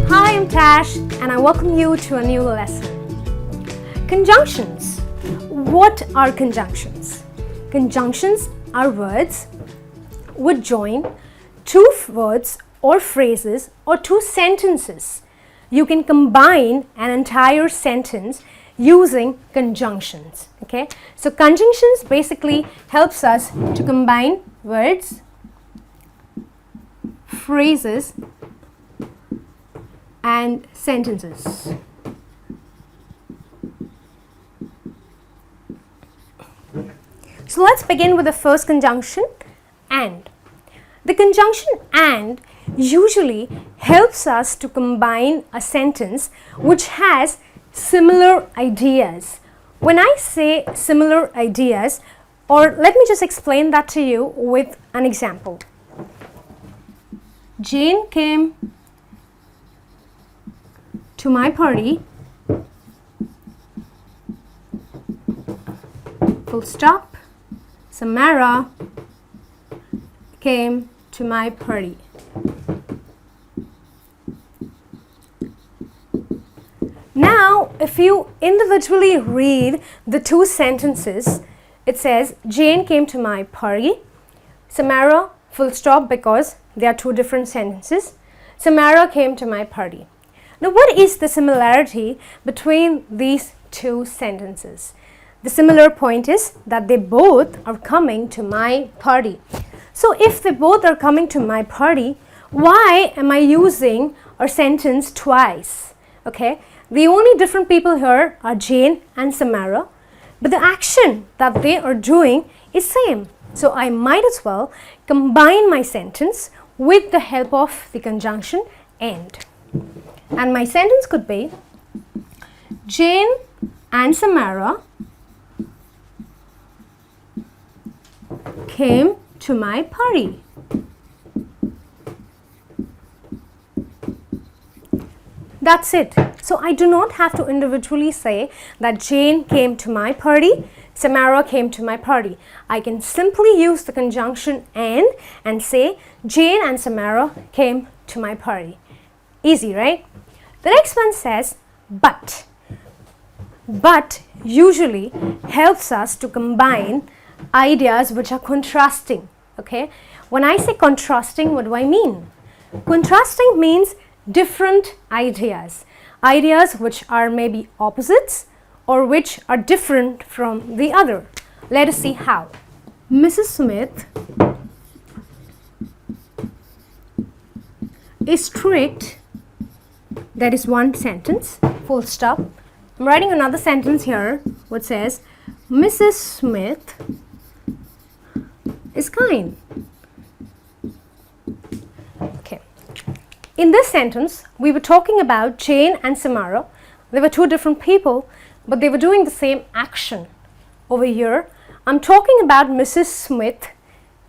Hi, I'm Tash and I welcome you to a new lesson. Conjunctions. What are conjunctions? Conjunctions are words which join two words or phrases or two sentences. You can combine an entire sentence using conjunctions. Okay, so conjunctions basically helps us to combine words, phrases and sentences. So let's begin with the first conjunction, and. The conjunction and usually helps us to combine a sentence which has similar ideas. When I say similar ideas, or let me just explain that to you with an example. Jane came to my party, full stop. Samara came to my party. Now, if you individually read the two sentences, it says Jane came to my party, Samara, full stop, because they are two different sentences. Samara came to my party. Now, what is the similarity between these two sentences? The similar point is that they both are coming to my party. So if they both are coming to my party, why am I using a sentence twice? Okay, the only different people here are Jane and Samara, but the action that they are doing is same. So I might as well combine my sentence with the help of the conjunction and. And my sentence could be Jane and Samara came to my party. That's it. So I do not have to individually say that Jane came to my party, Samara came to my party. I can simply use the conjunction and say Jane and Samara came to my party. Easy, right? The next one says but. But usually helps us to combine ideas which are contrasting. Okay, when I say contrasting, what do I mean? Contrasting means different ideas, ideas which are maybe opposites or which are different from the other. Let us see how. Mrs. Smith is strict. That is one sentence, full stop. I'm writing another sentence here which says Mrs. Smith is kind. Okay. In this sentence, we were talking about Jane and Samara. They were two different people, but they were doing the same action. Over here, I'm talking about Mrs. Smith.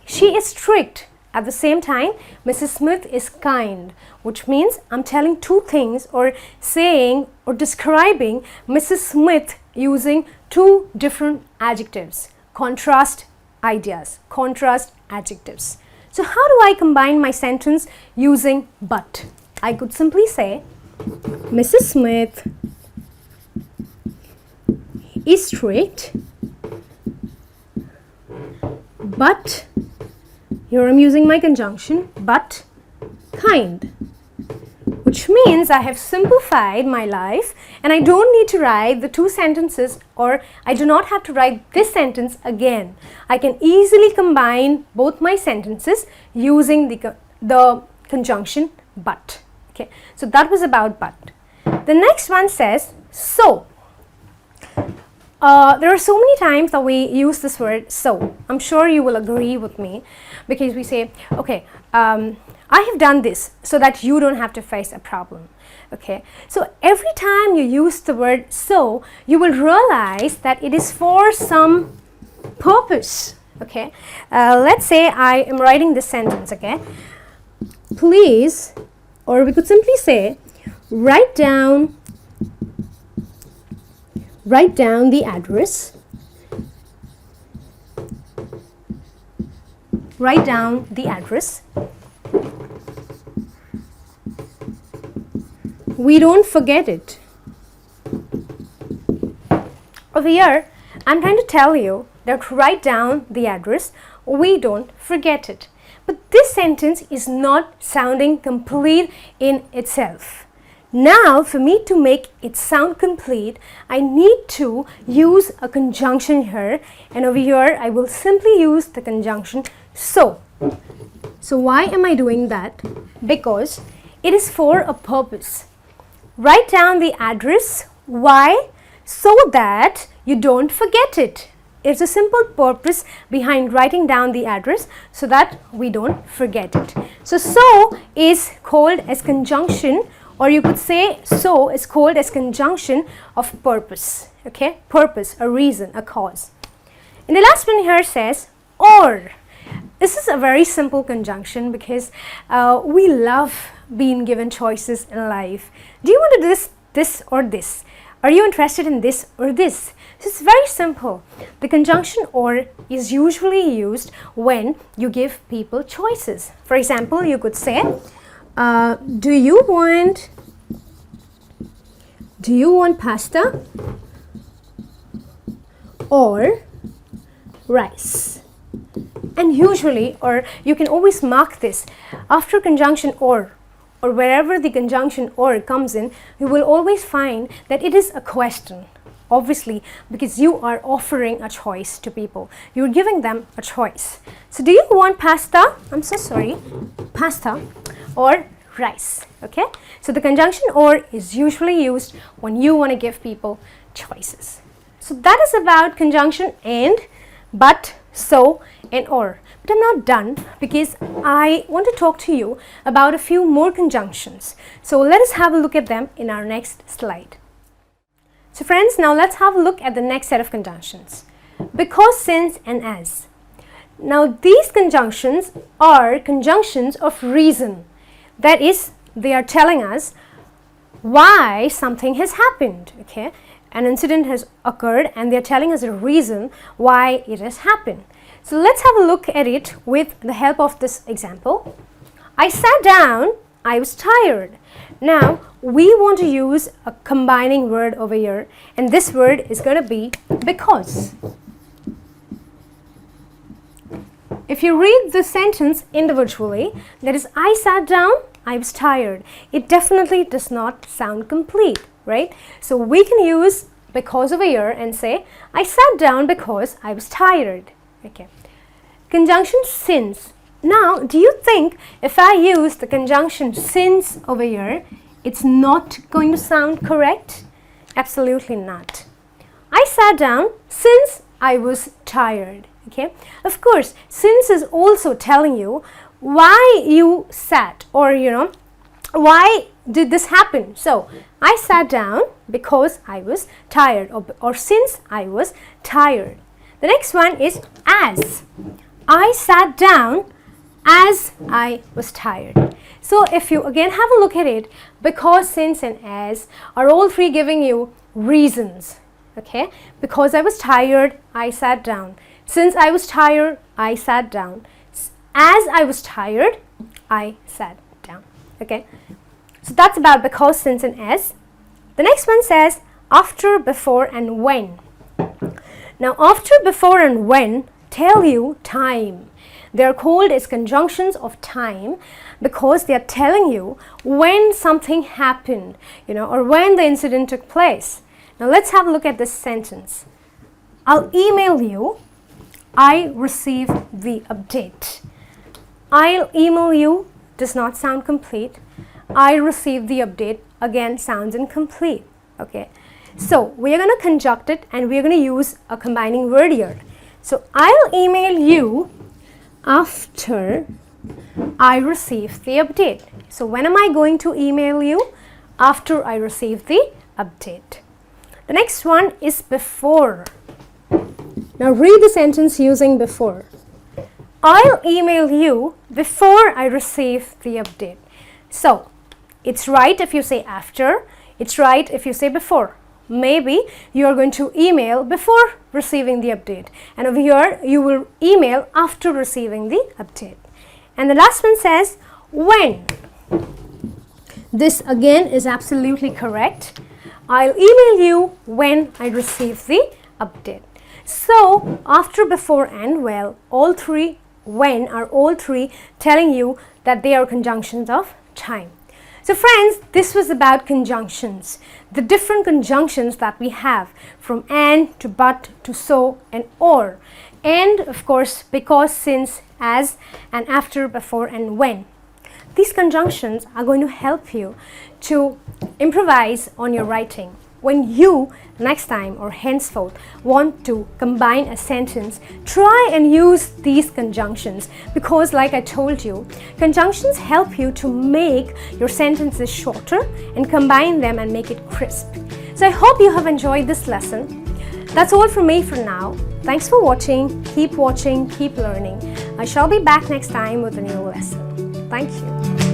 She is strict. At the same time, Mrs. Smith is kind, which means I'm telling two things or saying or describing Mrs. Smith using two different adjectives. Contrast ideas, contrast adjectives. So how do I combine my sentence using but? I could simply say Mrs. Smith is strict, but here I'm using my conjunction but kind, which means I have simplified my life and I don't need to write the two sentences, or I do not have to write this sentence again. I can easily combine both my sentences using the conjunction but. Okay, so that was about but. The next one says so. There are so many times that we use this word so. I'm sure you will agree with me because we say, okay, I have done this so that you don't have to face a problem. Okay, so every time you use the word so, you will realize that it is for some purpose. Okay, let's say I am writing this sentence. Okay, please, or we could simply say, write down the address write down the address. We don't forget it. Over here, I'm trying to tell you that write down the address, we don't forget it. But this sentence is not sounding complete in itself. Now, for me to make it sound complete, I need to use a conjunction here, and over here I will simply use the conjunction so. So why am I doing that? Because it is for a purpose. Write down the address. Why? So that you don't forget it. It's a simple purpose behind writing down the address so that we don't forget it. So is called as conjunction, or you could say so is called as conjunction of purpose. Okay, purpose, a reason, a cause. And the last one here says or. This is a very simple conjunction because we love being given choices in life. Do you want to do this or this? Are you interested in this or this? So it's very simple. The conjunction or is usually used when you give people choices. For example, you could say, do you want pasta or rice? And usually, or you can always mark this, after conjunction or wherever the conjunction or comes in, you will always find that it is a question. Obviously, because you are offering a choice to people. You're giving them a choice. So do you want pasta? I'm so sorry. Pasta or rice. Okay? So the conjunction or is usually used when you want to give people choices. So that is about conjunction and, but, so, and or. But I'm not done because I want to talk to you about a few more conjunctions. So let us have a look at them in our next slide. So friends, now let's have a look at the next set of conjunctions. Because, since, and as. Now these conjunctions are conjunctions of reason. That is, they are telling us why something has happened. Okay? An incident has occurred and they are telling us a reason why it has happened. So let's have a look at it with the help of this example. I sat down, I was tired. Now we want to use a combining word over here, and this word is going to be because. If you read the sentence individually, that is, I sat down, I was tired, it definitely does not sound complete, right? So we can use because over here and say, I sat down because I was tired. Okay. Conjunction since. Now, do you think if I use the conjunction since over here, it's not going to sound correct? Absolutely not. I sat down since I was tired. Okay. Of course, since is also telling you why you sat, or why did this happen. So, I sat down because I was tired, or since I was tired. The next one is as. I sat down as I was tired. So if you again have a look at it, because, since, and as are all three giving you reasons. Okay? Because I was tired, I sat down. Since I was tired, I sat down. As I was tired, I sat down. Okay? So that's about because, since, and as. The next one says after, before, and when. Now after, before, and when tell you time. They are called as conjunctions of time because they are telling you when something happened, or when the incident took place. Now let's have a look at this sentence. I'll email you. I received the update. I'll email you does not sound complete. I received the update again sounds incomplete. Okay. So we are going to conjunct it and we are going to use a combining word here. So I'll email you after I receive the update. So when am I going to email you? After I receive the update. The next one is before. Now read the sentence using before. I'll email you before I receive the update. So it's right if you say after. It's right if you say before. maybe you are going to email before receiving the update, and over here you will email after receiving the update. And the last one says when. This again is absolutely correct. I'll email you when I receive the update. So after, before and well, all three when are all three telling you that they are conjunctions of time. So friends, this was about conjunctions, the different conjunctions that we have, from and to but to so and or, and of course because, since, as, and after, before and when. These conjunctions are going to help you to improvise on your writing. When you next time or henceforth want to combine a sentence, try and use these conjunctions, because like I told you, conjunctions help you to make your sentences shorter and combine them and make it crisp. So I hope you have enjoyed this lesson. That's all from me for now. Thanks for watching, keep learning. I shall be back next time with a new lesson. Thank you.